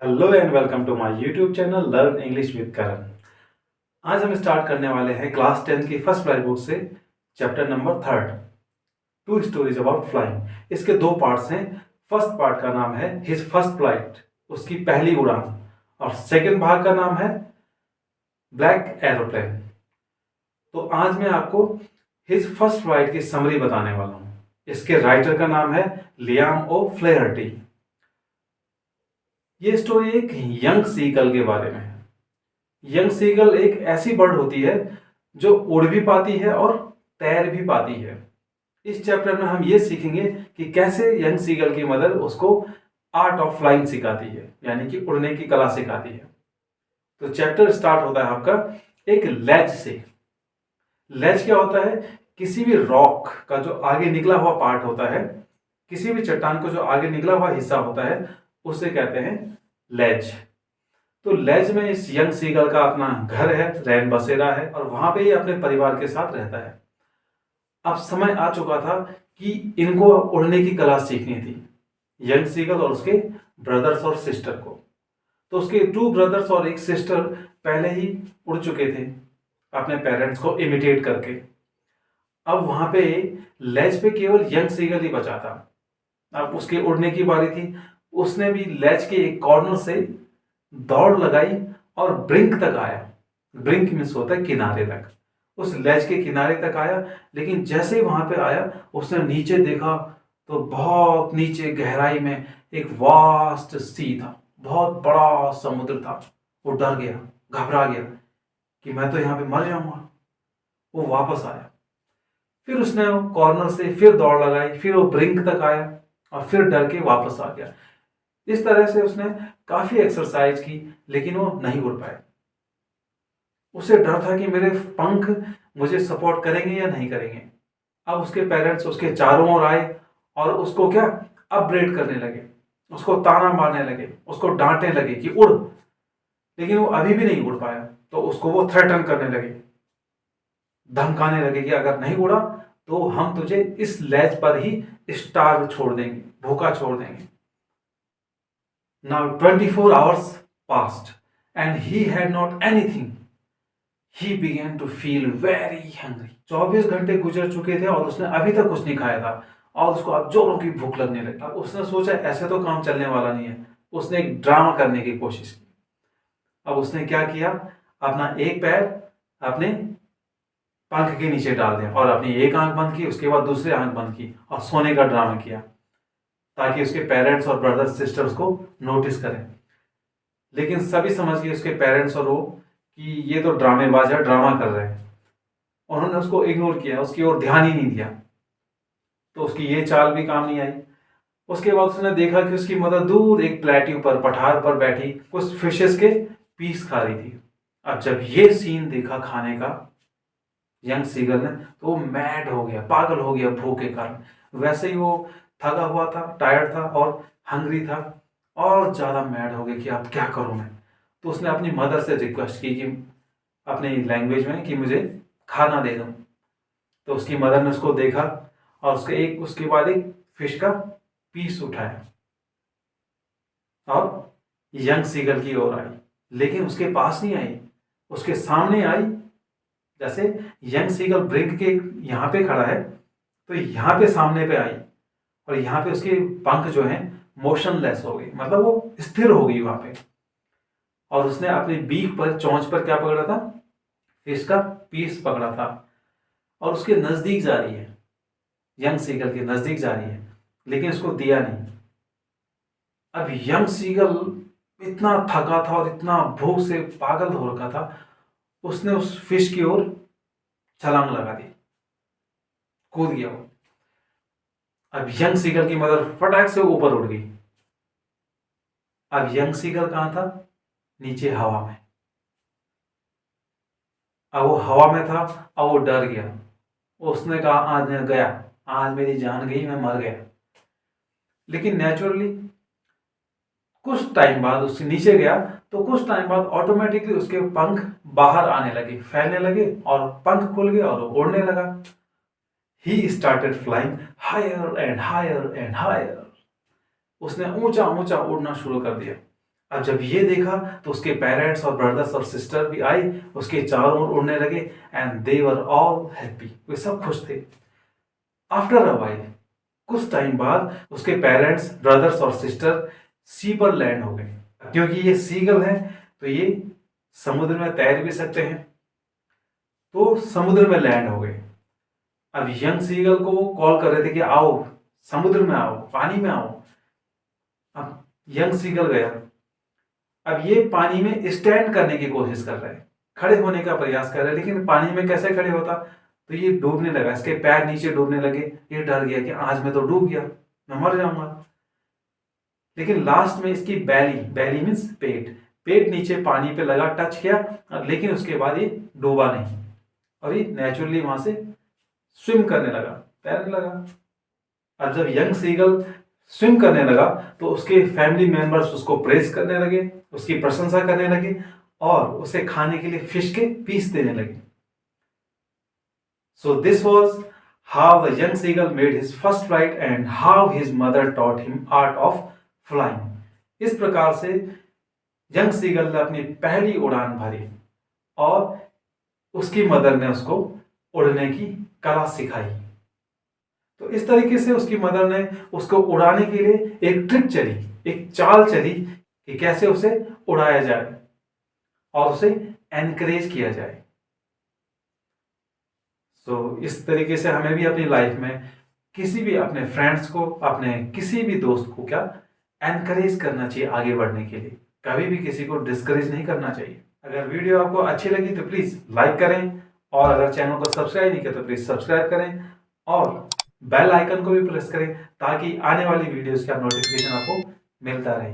Hello and welcome to my YouTube channel learn English with Karan. आज हम start करने वाले हैं क्लास 10 की फर्स्ट फ्लाइट बुक से chapter number 3 two stories about flying. इसके दो पार्ट्स हैं। फर्स्ट पार्ट का नाम है हिज फर्स्ट फ्लाइट, उसकी पहली उड़ान, और सेकंड भाग का नाम है ब्लैक एरोप्लेन। तो आज मैं आपको हिज फर्स्ट फ्लाइट की समरी बताने वाला हूँ। इसके राइटर का नाम है लियाम ओ फ्लेहर्टी। ये स्टोरी एक यंग सीगल के बारे में है। यंग सीगल एक ऐसी बर्ड होती है जो उड़ भी पाती है और तैर भी पाती है। इस चैप्टर में हम ये सीखेंगे कि कैसे यंग सीगल की मदर उसको आर्ट ऑफ फ्लाइंग सिखाती है, यानी कि उड़ने की कला सिखाती है। तो चैप्टर स्टार्ट होता है आपका एक लेज से। लेज क्या होता है? किसी भी रॉक का जो आगे निकला हुआ पार्ट होता है, किसी भी चट्टान को जो आगे निकला हुआ हिस्सा होता है, उसे कहते हैं लेज। तो लेज में इस यंग सीगल का अपना घर है, रैन बसेरा है, और वहां पे ये अपने परिवार के साथ रहता है। अब समय आ चुका था कि इनको उड़ने की कला सीखनी थी, यंग सीगल और उसके ब्रदर्स और सिस्टर को। तो उसके 2 ब्रदर्स और एक सिस्टर पहले ही उड़ चुके थे अपने पेरेंट्स को इमिटेट करके। अब वहां पे लेज पे केवल यंग सीगल ही बचा था। अब उसके उड़ने की बारी थी। उसने भी लेज के एक कॉर्नर से दौड़ लगाई और ब्रिंक तक आया। ब्रिंक मीन्स होता है किनारे तक। उस लेज के किनारे तक आया, लेकिन जैसे ही वहां पे आया उसने नीचे देखा तो बहुत नीचे गहराई में एक वास्ट सी था, बहुत बड़ा समुद्र था। वो डर गया, घबरा गया कि मैं तो यहाँ पे मर जाऊंगा। वो वापस आया, फिर उसने कॉर्नर से फिर दौड़ लगाई, फिर वो ब्रिंक तक आया और फिर डर के वापस आ गया। इस तरह से उसने काफी एक्सरसाइज की, लेकिन वो नहीं उड़ पाए। उसे डर था कि मेरे पंख मुझे सपोर्ट करेंगे या नहीं करेंगे। अब उसके पेरेंट्स उसके चारों ओर आए और उसको क्या अपग्रेड करने लगे, उसको ताना मारने लगे, उसको डांटने लगे कि उड़। लेकिन वो अभी भी नहीं उड़ पाया। तो उसको वो थ्रेटन करने लगे, धमकाने लगे कि अगर नहीं उड़ा तो हम तुझे इस लेज पर ही स्टार छोड़ देंगे, भूखा छोड़ देंगे। Now 24 hours passed and he had not anything. He began to feel very hungry. 24 घंटे गुजर चुके थे और उसने अभी तक कुछ नहीं खाया था और उसको अब जोरों की भूख लगने लगी। अब उसने सोचा ऐसे तो काम चलने वाला नहीं है। उसने एक ड्रामा करने की कोशिश की। अब उसने क्या किया, अपना एक पैर अपने पंख के नीचे डाल दिया और अपनी एक आंख बंद की, उसके बाद दूसरी आंख बंद की और सोने का ड्रामा किया ताकि उसके पेरेंट्स और ब्रदर्स सिस्टर्स को नोटिस करें। लेकिन सभी समझ गए, उसके पेरेंट्स और वो, कि ये तो ड्रामेबाज है, ड्रामा कर रहे हैं। उन्होंने उसको इग्नोर किया, उसकी ओर ध्यान ही नहीं दिया। तो उसकी ये चाल भी काम नहीं आई। उसके बाद उसने देखा कि उसकी मदर दूर एक प्लेट्यू पर, पठार पर बैठी कुछ फिशेस के पीस खा रही थी। अब जब ये सीन देखा खाने का यंग सीगल ने, तो वो मैड हो गया, पागल हो गया भूख के कारण। वैसे ही वो थका हुआ था, टायर्ड था और हंग्री था, और ज्यादा मैड हो गया कि अब क्या करूं मैं। तो उसने अपनी मदर से रिक्वेस्ट की कि अपनी लैंग्वेज में कि मुझे खाना दे दो। तो उसकी मदर ने उसको देखा और उसके बाद एक फिश का पीस उठाया और यंग सीगल की ओर आई। लेकिन उसके पास नहीं आई, उसके सामने आई। जैसे यंग सीगल ब्रिंक के यहाँ पे खड़ा है, तो यहाँ पे सामने पे आई और यहाँ पे उसके पंख जो हैं मोशनलेस हो गई, मतलब वो स्थिर हो गई वहां पे। और उसने अपने बीक पर, चोंच पर क्या पकड़ा था? फिश का पीस पकड़ा था और उसके नजदीक जा रही है, यंग सीगल के नजदीक जा रही है, लेकिन उसको दिया नहीं। अब यंग सीगल इतना थका था और इतना भूख से पागल हो रखा था, उसने उस फिश की ओर छलांग लगा दी, कूद गया वो। अब यंग सीगल की मदर फटाक से ऊपर उड़ गई। अब यंग सीगल कहां था? नीचे हवा में। अब वो हवा में था, अब वो डर गया। उसने कहा आज मैं गया, आज मेरी जान गई, मैं मर गया। लेकिन नेचुरली कुछ टाइम बाद उससे नीचे गया, तो कुछ टाइम बाद ऑटोमेटिकली उसके पंख बाहर आने लगे, फैलने लगे और पंख खुल गए और वो उड़ने लगा। He started flying higher and higher and higher. उसने ऊंचा ऊंचा उड़ना शुरू कर दिया। अब जब ये देखा तो उसके पेरेंट्स और ब्रदर्स और सिस्टर भी आई, उसके चारों ओर उड़ने लगे and they were all happy, वे सब खुश थे। आफ्टर अ वाइल, कुछ टाइम बाद उसके पेरेंट्स, ब्रदर्स और सिस्टर सी पर लैंड हो गए। क्योंकि ये सीगल है तो ये समुद्र में तैर भी सकते हैं, तो समुद्र में लैंड हो गए। अब यंग सीगल को वो कॉल कर रहे थे कि आओ समुद्र में आओ, पानी में आओ। अब यंग सीगल गया। अब ये पानी में स्टैंड करने की कोशिश कर रहा है, खड़े होने का प्रयास कर रहा है, लेकिन पानी में कैसे खड़े होता, तो ये डूबने लगा, इसके पैर नीचे डूबने लगे। ये डर गया कि आज मैं तो डूब गया, मैं मर जाऊंगा। लेकिन लास्ट में इसकी बैली, बैली मीन्स पेट, पेट नीचे पानी पे लगा, टच किया, लेकिन उसके बाद ये डूबा नहीं और ये नेचुरली वहां से स्विम करने लगा, तैरने लगा। अब जब यंग सीगल स्विम करने लगा तो उसके फैमिली मेंबर्स उसको प्रेस करने लगे, उसकी प्रशंसा करने लगे और उसे खाने के लिए फिश के पीस देने लगे। So this was how the young seagull made his first flight and how his mother taught him art of flying. इस प्रकार से यंग सीगल ने अपनी पहली उड़ान भरी और उसकी मदर ने उसको उड़ने की कला सिखाई। तो इस तरीके से उसकी मदर ने उसको उड़ाने के लिए एक ट्रिक चली, एक चाल चली कि कैसे उसे उड़ाया जाए और उसे एनकरेज किया जाए। सो इस तरीके से हमें भी अपनी लाइफ में किसी भी अपने फ्रेंड्स को, अपने किसी भी दोस्त को क्या एनकरेज करना चाहिए आगे बढ़ने के लिए, कभी भी किसी को डिस्करेज नहीं करना चाहिए। अगर वीडियो आपको अच्छी लगी तो प्लीज लाइक करें और अगर चैनल को सब्सक्राइब नहीं किया तो प्लीज सब्सक्राइब करें और बेल आइकन को भी प्रेस करें ताकि आने वाली वीडियोस का नोटिफिकेशन आपको मिलता रहे।